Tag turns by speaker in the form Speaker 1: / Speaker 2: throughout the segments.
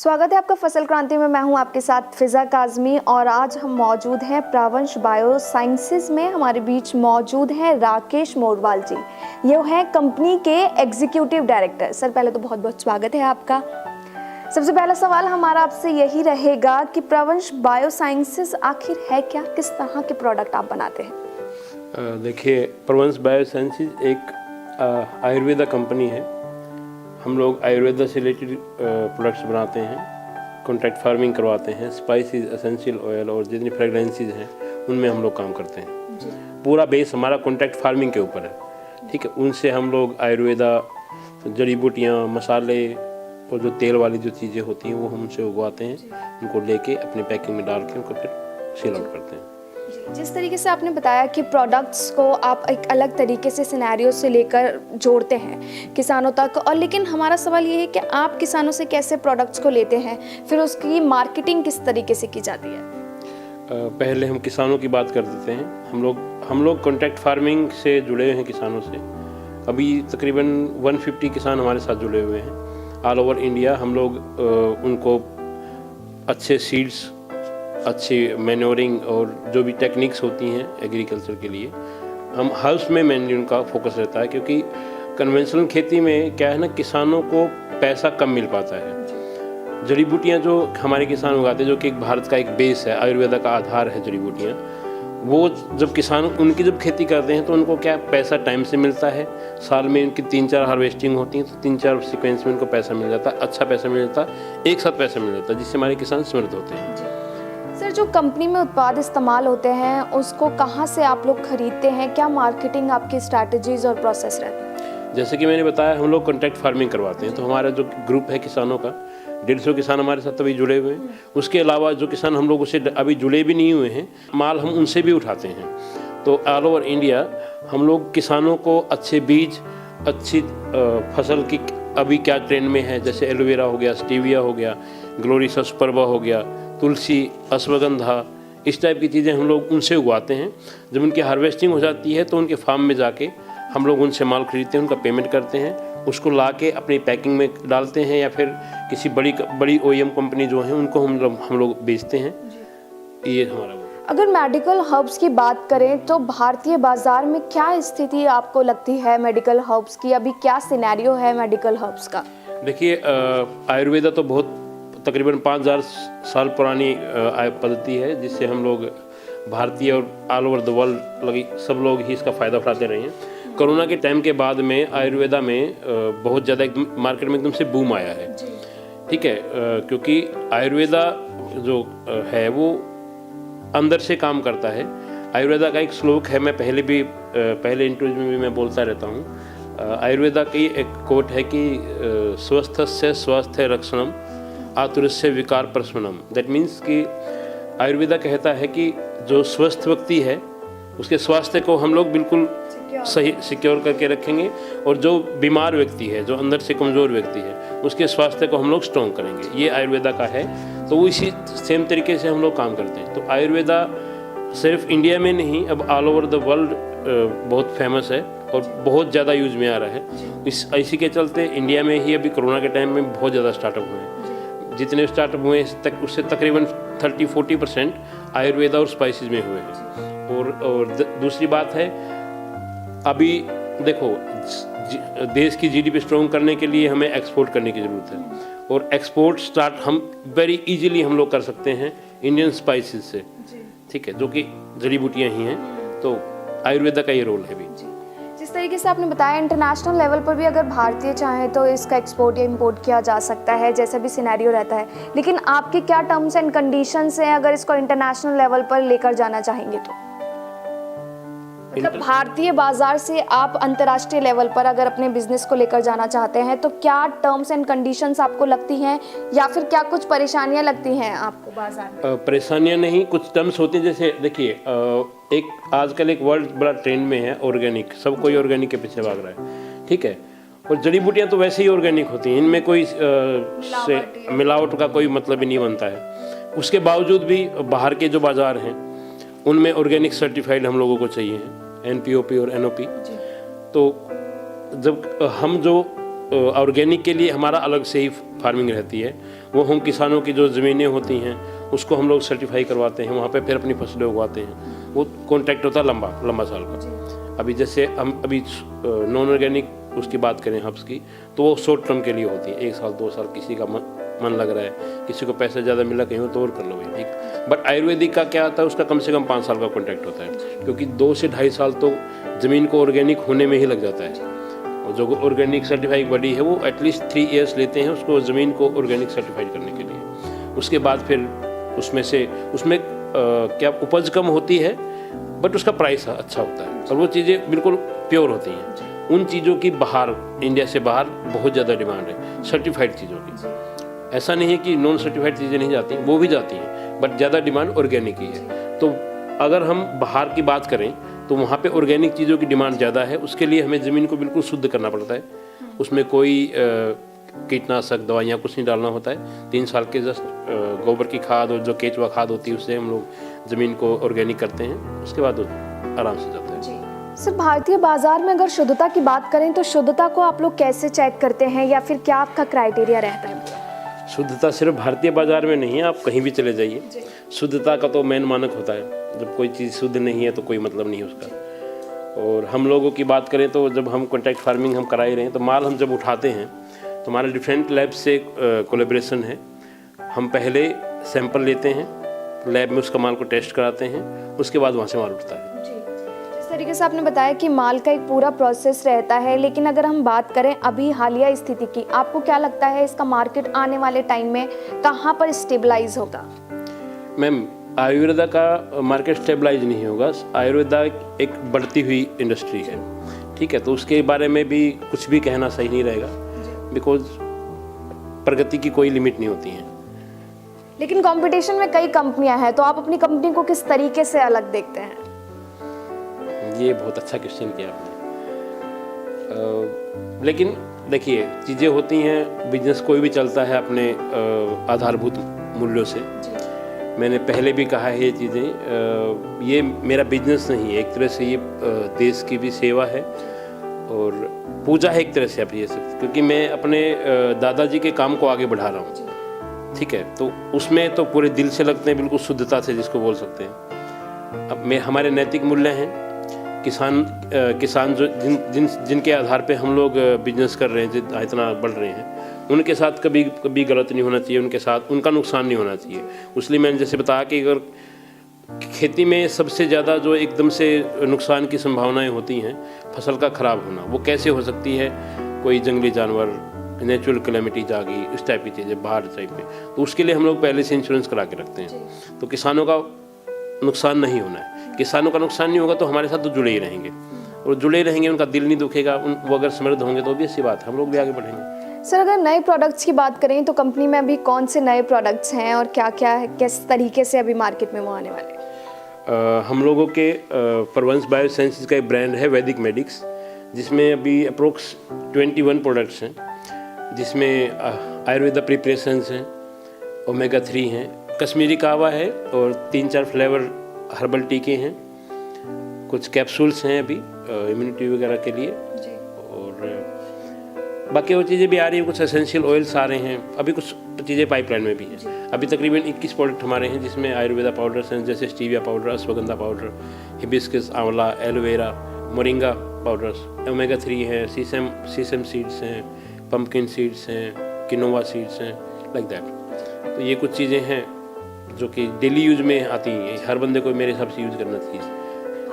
Speaker 1: स्वागत है आपका फसल क्रांति में। मैं हूं आपके साथ फिजा काजमी और आज हम मौजूद हैं प्रवंश बायो साइंसेज में। हमारे बीच मौजूद हैं राकेश मोरवाल जी, ये हैं कंपनी के एग्जीक्यूटिव डायरेक्टर। सर पहले तो बहुत बहुत स्वागत है आपका। सबसे पहला सवाल हमारा आपसे यही रहेगा कि प्रवंश बायो साइंसेज आखिर है क्या, किस तरह के प्रोडक्ट आप बनाते हैं?
Speaker 2: देखिए, प्रवंश बायो साइंसेज एक आयुर्वेदा कंपनी है। हम लोग आयुर्वेदा से रिलेटेड प्रोडक्ट्स बनाते हैं, कॉन्ट्रैक्ट फार्मिंग करवाते हैं, स्पाइसेस, एसेंशियल ऑयल और जितनी फ्रेगरेंसेज हैं उनमें हम लोग काम करते हैं। पूरा बेस हमारा कॉन्ट्रैक्ट फार्मिंग के ऊपर है, ठीक है। उनसे हम लोग आयुर्वेदा, जड़ी बूटियाँ, मसाले और जो तेल वाली जो चीज़ें होती हैं वो हम उनसे उगवाते हैं, उनको लेके अपनी पैकिंग में डाल के उनको फिर सेल आउट करते हैं।
Speaker 1: जिस तरीके से आपने बताया कि प्रोडक्ट्स को आप एक अलग तरीके से सिनेरियो से लेकर जोड़ते हैं किसानों तक, और लेकिन हमारा सवाल ये है कि आप किसानों से कैसे प्रोडक्ट्स को लेते हैं, फिर उसकी मार्केटिंग किस तरीके से की जाती है?
Speaker 2: पहले हम किसानों की बात कर देते हैं। हम लोग कॉन्ट्रैक्ट फार्मिंग से जुड़े हुए हैं किसानों से। अभी तकरीबन 150 किसान हमारे साथ जुड़े हुए हैं ऑल ओवर इंडिया। हम लोग उनको अच्छे सीड्स, अच्छी मैन्योरिंग और जो भी टेक्निक्स होती हैं एग्रीकल्चर के लिए, हम हाउस में मेनली उनका फोकस रहता है। क्योंकि कन्वेंशनल खेती में क्या है ना, किसानों को पैसा कम मिल पाता है। जड़ी बूटियाँ जो हमारे किसान उगाते हैं, जो कि भारत का एक बेस है, आयुर्वेदा का आधार है जड़ी बूटियाँ, वो जब किसान उनकी जब खेती करते हैं तो उनको क्या पैसा टाइम से मिलता है। साल में उनकी 3-4 हार्वेस्टिंग होती है तो 3-4 सीक्वेंस में उनको पैसा मिल जाता है, अच्छा पैसा मिल जाता है, एक साथ पैसा मिल जाता है, जिससे हमारे किसान समृद्ध होते हैं।
Speaker 1: सर जो कंपनी में उत्पाद इस्तेमाल होते हैं उसको कहाँ से आप लोग खरीदते हैं, क्या मार्केटिंग आपकी स्ट्रैटेजीज और प्रोसेस रहता है?
Speaker 2: जैसे कि मैंने बताया, हम लोग कॉन्ट्रैक्ट फार्मिंग करवाते हैं, तो हमारा जो ग्रुप है किसानों का 150 किसान हमारे साथ अभी जुड़े हुए हैं। उसके अलावा जो किसान हम लोग उससे अभी जुड़े भी नहीं हुए हैं, माल हम उनसे भी उठाते हैं। तो ऑल ओवर इंडिया हम लोग किसानों को अच्छे बीज, अच्छी फसल की अभी क्या ट्रेंड में है, जैसे एलोवेरा हो गया, स्टीविया हो गया, ग्लोरिस सुपरबा हो गया, तुलसी, अश्वगंधा, इस टाइप की चीज़ें हम लोग उनसे उगाते हैं। जब उनकी हार्वेस्टिंग हो जाती है तो उनके फार्म में जाके हम लोग उनसे माल खरीदते हैं, उनका पेमेंट करते हैं, उसको ला के अपनी पैकिंग में डालते हैं, या फिर किसी बड़ी OEM कंपनी जो है उनको हम लोग बेचते हैं। ये हमारा।
Speaker 1: अगर मेडिकल हर्ब्स की बात करें तो भारतीय बाजार में क्या स्थिति आपको लगती है मेडिकल हर्ब्स की? अभी क्या सिनेरियो है मेडिकल हर्ब्स का?
Speaker 2: देखिए, आयुर्वेदा तो बहुत तकरीबन 5000 साल पुरानी पद्धति है, जिससे हम लोग भारतीय और ऑल ओवर द वर्ल्ड सब लोग ही इसका फ़ायदा उठाते रहे हैं। कोरोना के टाइम के बाद में आयुर्वेदा में बहुत ज़्यादा एकदम मार्केट में एकदम से बूम आया है, ठीक है। क्योंकि आयुर्वेदा जो है वो अंदर से काम करता है। आयुर्वेदा का एक श्लोक है, मैं पहले इंटरव्यू में भी मैं बोलता रहता हूँ। आयुर्वेदा की एक कोट है कि स्वस्थस्य स्वास्थ्य रक्षणम, आतुरस्य विकार प्रशमनम। दैट मीन्स कि आयुर्वेदा कहता है कि जो स्वस्थ व्यक्ति है उसके स्वास्थ्य को हम लोग बिल्कुल सही सिक्योर करके रखेंगे, और जो बीमार व्यक्ति है, जो अंदर से कमज़ोर व्यक्ति है, उसके स्वास्थ्य को हम लोग स्ट्रॉन्ग करेंगे। ये आयुर्वेदा का है। तो वो इसी सेम तरीके से हम लोग काम करते हैं। तो आयुर्वेदा सिर्फ इंडिया में नहीं, अब ऑल ओवर द वर्ल्ड बहुत फेमस है और बहुत ज़्यादा यूज में आ रहा है। इसी के चलते इंडिया में ही अभी कोरोना के टाइम में बहुत ज़्यादा स्टार्टअप हुए हैं। जितने स्टार्टअप हुए हैं उससे तकरीबन 30-40% आयुर्वेदा और स्पाइसेस में हुए हैं। और दूसरी बात है, अभी देखो, देश की GDP स्ट्रॉन्ग करने के लिए हमें एक्सपोर्ट करने की ज़रूरत है, और एक्सपोर्ट स्टार्ट हम वेरी इजीली हम लोग कर सकते हैं इंडियन स्पाइसेस से, ठीक है, जो कि जड़ी बूटियाँ ही हैं। तो आयुर्वेदा का ये रोल है भी।
Speaker 1: जिस तरीके से आपने बताया, इंटरनेशनल लेवल पर भी अगर भारतीय चाहें तो इसका एक्सपोर्ट या इंपोर्ट किया जा सकता है, जैसा भी सिनेरियो रहता है। लेकिन आपके क्या टर्म्स एंड कंडीशंस हैं अगर इसको इंटरनेशनल लेवल पर लेकर जाना चाहेंगे तो? मतलब भारतीय बाजार से आप अंतर्राष्ट्रीय लेवल पर अगर अपने बिजनेस को लेकर जाना चाहते हैं तो क्या टर्म्स एंड कंडीशंस आपको लगती हैं, या फिर क्या कुछ परेशानियां लगती हैं आपको बाजार में?
Speaker 2: परेशानियां नहीं, कुछ टर्म्स होती हैं। जैसे देखिए, एक आजकल एक वर्ल्ड बड़ा ट्रेंड में है ऑर्गेनिक, सब कोई ऑर्गेनिक के पीछे भाग रहा है, ठीक है। और जड़ी बूटियाँ तो वैसे ही ऑर्गेनिक होती हैं, इनमें कोई मिलावट का कोई मतलब ही नहीं बनता है। उसके बावजूद भी बाहर के जो बाज़ार हैं उनमें ऑर्गेनिक सर्टिफाइड हम लोगों को चाहिए हैं, NPOP और NOP। तो जब हम जो ऑर्गेनिक के लिए हमारा अलग से ही फार्मिंग रहती है, वो हम किसानों की जो ज़मीनें होती हैं उसको हम लोग सर्टिफाई करवाते हैं, वहाँ पे फिर अपनी फसलें उगाते हैं। वो कॉन्ट्रैक्ट होता है लंबा साल का। अभी जैसे हम अभी नॉन ऑर्गेनिक उसकी बात करें हब्स की, तो वो शॉर्ट टर्म के लिए होती है, 1 साल 2 साल, किसी का मन लग रहा है, किसी को पैसा ज़्यादा मिला कहीं तो और कर लो भाई, ठीक। बट आयुर्वेदिक का क्या आता है, उसका कम से कम 5 साल का कॉन्ट्रैक्ट होता है, क्योंकि 2 से 2.5 साल तो ज़मीन को ऑर्गेनिक होने में ही लग जाता है। और जो ऑर्गेनिक सर्टिफाइड बॉडी है वो एटलीस्ट 3 ईयर्स लेते हैं उसको ज़मीन को ऑर्गेनिक सर्टिफाइड करने के लिए। उसके बाद फिर उसमें क्या उपज कम होती है बट उसका प्राइस अच्छा होता है और वो चीज़ें बिल्कुल प्योर होती हैं। उन चीज़ों की बाहर, इंडिया से बाहर बहुत ज़्यादा डिमांड है सर्टिफाइड चीज़ों की। ऐसा नहीं है कि नॉन सर्टिफाइड चीज़ें नहीं जाती, वो भी जाती हैं, बट ज़्यादा डिमांड ऑर्गेनिक की है। तो अगर हम बाहर की बात करें तो वहाँ पे ऑर्गेनिक चीज़ों की डिमांड ज़्यादा है। उसके लिए हमें ज़मीन को बिल्कुल शुद्ध करना पड़ता है, उसमें कोई कीटनाशक दवाइयाँ कुछ नहीं डालना होता है। 3 साल के जस्ट गोबर की खाद और जो केचुआ खाद होती है उससे हम लोग ज़मीन को ऑर्गेनिक करते हैं, उसके बाद आराम से जाता है।
Speaker 1: सर, भारतीय बाजार में अगर शुद्धता की बात करें तो शुद्धता को आप लोग कैसे चेक करते हैं या फिर क्या आपका क्राइटेरिया रहता है?
Speaker 2: शुद्धता सिर्फ भारतीय बाजार में नहीं है, आप कहीं भी चले जाइए, शुद्धता का तो मेन मानक होता है। जब कोई चीज़ शुद्ध नहीं है तो कोई मतलब नहीं है उसका। और हम लोगों की बात करें तो जब हम कॉन्ट्रैक्ट फार्मिंग हम करा ही रहे हैं, तो माल हम जब उठाते हैं तो हमारे डिफरेंट लैब से कोलेब्रेशन है। हम पहले सैंपल लेते हैं, लैब में उसका माल को टेस्ट कराते हैं, उसके बाद वहाँ से माल उठता है।
Speaker 1: जिस तरीके से आपने बताया कि माल का एक पूरा प्रोसेस रहता है, लेकिन अगर हम बात करें अभी हालिया स्थिति की, आपको क्या लगता है इसका मार्केट आने वाले टाइम में कहाँ पर स्टेबलाइज होगा?
Speaker 2: मैम, आयुर्वेदा का मार्केट स्टेबलाइज नहीं होगा। आयुर्वेदा एक बढ़ती हुई इंडस्ट्री है, ठीक है, तो उसके बारे में भी कुछ भी कहना सही नहीं रहेगा, बिकॉज प्रगति की कोई लिमिट नहीं होती है।
Speaker 1: लेकिन कंपटीशन में कई कंपनियां हैं, तो आप अपनी कंपनी को किस तरीके से अलग देखते हैं?
Speaker 2: ये बहुत अच्छा क्वेश्चन किया आपने। लेकिन देखिए, चीज़ें होती हैं, बिजनेस कोई भी चलता है अपने आधारभूत मूल्यों से। मैंने पहले भी कहा है ये चीज़ें, ये मेरा बिजनेस नहीं है, एक तरह से ये देश की भी सेवा है और पूजा है एक तरह से, आप ये सकते, क्योंकि मैं अपने दादाजी के काम को आगे बढ़ा रहा हूँ, ठीक है, तो उसमें तो पूरे दिल से लगते हैं, बिल्कुल शुद्धता से जिसको बोल सकते हैं। अब हमारे नैतिक मूल्य हैं, किसान जो जिनके आधार पे हम लोग बिजनेस कर रहे हैं, इतना बढ़ रहे हैं, उनके साथ कभी गलत नहीं होना चाहिए, उनके साथ उनका नुकसान नहीं होना चाहिए। इसलिए मैंने जैसे बताया कि अगर खेती में सबसे ज़्यादा जो एकदम से नुकसान की संभावनाएं होती हैं, फसल का ख़राब होना, वो कैसे हो सकती है? कोई जंगली जानवर, नेचुरल कैलेमिटीज आ गई, इस टाइप की चीज़ें, बाढ़ टाइप में, तो उसके लिए हम लोग पहले से इंश्योरेंस करा के रखते हैं, तो किसानों का नुकसान नहीं होना है। किसानों का नुकसान नहीं होगा तो हमारे साथ तो जुड़े ही रहेंगे, और जुड़े रहेंगे, उनका दिल नहीं दुखेगा, वो अगर समृद्ध होंगे तो भी अच्छी बात है, हम लोग भी आगे बढ़ेंगे।
Speaker 1: सर, अगर नए प्रोडक्ट्स की बात करें तो कंपनी में अभी कौन से नए प्रोडक्ट्स हैं और क्या क्या है, किस तरीके से अभी मार्केट में वो आने वाले हैं?
Speaker 2: हम लोगों के परवंश बायोसाइंसेज का एक ब्रांड है वैदिक मेडिक्स, जिसमें अभी अप्रोक्स 21 प्रोडक्ट्स हैं, जिसमें आयुर्वेदा प्रिपरेशंस हैं, ओमेगा 3 हैं, कश्मीरी कावा है और 3-4 फ्लेवर हर्बल टीके हैं, कुछ कैप्सूल्स हैं अभी इम्यूनिटी वगैरह के लिए, और बाकी वो चीज़ें भी आ रही हैं, कुछ एसेंशियल ऑयल्स आ रहे हैं, अभी कुछ चीज़ें पाइपलाइन में भी हैं। अभी तकरीबन 21 प्रोडक्ट हमारे हैं, जिसमें आयुर्वेदा पाउडर्स हैं, जैसे stevia powder, ashwagandha powder, hibiscus, आंवला, एलोवेरा, मोरिंगा पाउडर्स, ओमेगा 3 है, सीसम सीड्स हैं, पम्पकिन सीड्स हैं, किनोवा सीड्स हैं, लाइक दैट। तो ये कुछ चीज़ें हैं जो कि डेली यूज में आती हैं, हर बंदे को मेरे हिसाब से यूज़ करना चाहिए।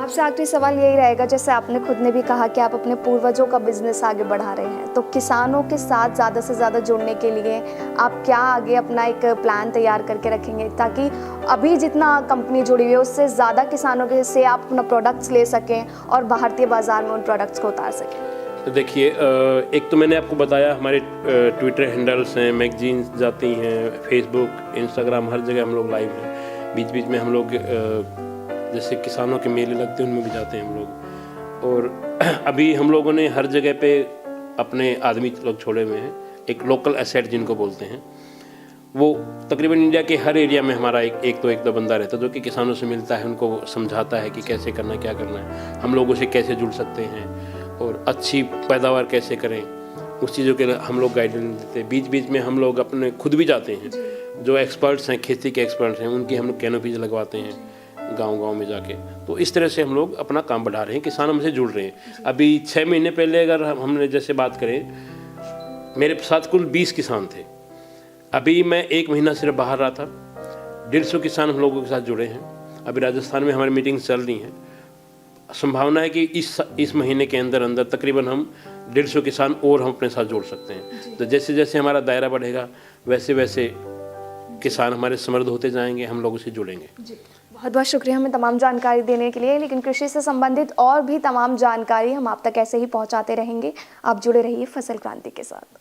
Speaker 1: आपसे आखिरी सवाल यही रहेगा, जैसे आपने खुद ने भी कहा कि आप अपने पूर्वजों का बिजनेस आगे बढ़ा रहे हैं, तो किसानों के साथ ज़्यादा से ज़्यादा जुड़ने के लिए आप क्या आगे अपना एक प्लान तैयार करके रखेंगे, ताकि अभी जितना कंपनी जुड़ी हुई है उससे ज़्यादा किसानों के से आप अपना प्रोडक्ट्स ले सकें और भारतीय बाज़ार में उन प्रोडक्ट्स को उतार सकें?
Speaker 2: तो देखिए, एक तो मैंने आपको बताया हमारे ट्विटर हैंडल्स हैं, मैगजीन्स जाती हैं, फेसबुक, इंस्टाग्राम, हर जगह हम लोग लाइव हैं। बीच बीच में हम लोग जैसे किसानों के मेले लगते हैं उनमें भी जाते हैं हम लोग, और अभी हम लोगों ने हर जगह पे अपने आदमी लोग छोड़े हुए हैं, एक लोकल एसेट जिनको बोलते हैं, वो तकरीबन इंडिया के हर एरिया में हमारा एक दो बंदा रहता है जो कि किसानों से मिलता है, उनको समझाता है कि कैसे करना, क्या करना है, हम लोगों से कैसे जुड़ सकते हैं और अच्छी पैदावार कैसे करें उस चीज़ों के लिए हम लोग गाइडेंस देते हैं। बीच बीच में हम लोग अपने खुद भी जाते हैं, जो एक्सपर्ट्स हैं, खेती के एक्सपर्ट्स हैं, उनकी हम लोग कैनोपीज लगवाते हैं गांव-गांव में जाके। तो इस तरह से हम लोग अपना काम बढ़ा रहे हैं, किसान हमसे जुड़ रहे हैं। अभी 6 महीने पहले अगर हमने जैसे बात करें, मेरे साथ कुल 20 किसान थे। अभी मैं 1 महीना सिर्फ बाहर रहा था, 150 किसान हम लोगों के साथ जुड़े हैं। अभी राजस्थान में हमारी मीटिंग्स चल रही हैं। संभावना है कि इस महीने के अंदर अंदर तकरीबन हम 150 किसान और हम अपने साथ जोड़ सकते हैं। तो जैसे जैसे हमारा दायरा बढ़ेगा, वैसे वैसे किसान हमारे समृद्ध होते जाएंगे, हम लोग उससे जुड़ेंगे।
Speaker 1: बहुत बहुत शुक्रिया हमें तमाम जानकारी देने के लिए। लेकिन कृषि से संबंधित और भी तमाम जानकारी हम आप तक ऐसे ही पहुंचाते रहेंगे। आप जुड़े रहिए फसल क्रांति के साथ।